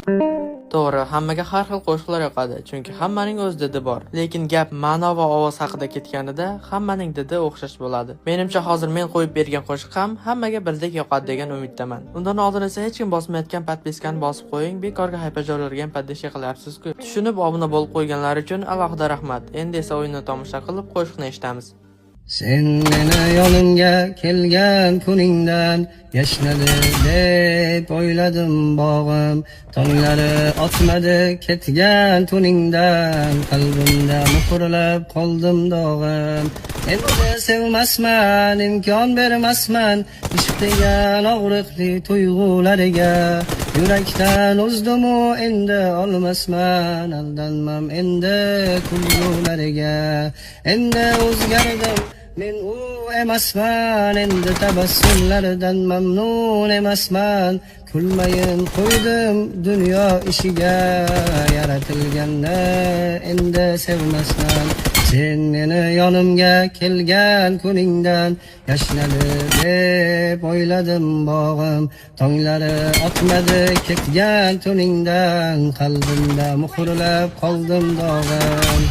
To'g'ri, hammaga har xil qo'shiqlar yoqadi, chunki hammaning o'z didi bor. Lekin gap ma'no va ovoz haqida ketganida hammaning didi o'xshash bo'ladi. Menimcha hozir men qo'yib bergan qo'shiq ham hammaga birdek yoqadi degan umiddaman. Undan oldin esa hech kim bosmayotgan podpiskani bosib qo'ying, bekorga haypajo'larga podpiska qilyapsiz-ku. Tushunib obuna bo'lib qo'yganlar uchun alohida rahmat. Endi esa o'yinni tomosha qilib qo'shiqni eshitamiz. Sen meni yonimga kelgan kuningdan yashnadi deb o'yladim bog'im, tonglari otmadi ketgan tuningdan, qalbimda muhrlab qoldim dog'im. Endi sevmasman, imkon bermasman ishq degan og'riqli tuyg'ulariga, yurakdan uzdimu endi olmasman, aldanmam endi kulgulariga. Endi o'zgardim, men u emasman, endi tabassumlardan mamnun emasman, kulmayin qo'ydim dunyo ishiga, yaratilganda endi sevmasman. Sen meni yonimga kelgan kuningdan yashnadi deb o'yladim bog'im, tonglari otmadi ketgan tuningdan, qalbimda muhrlab qoldim dog'im.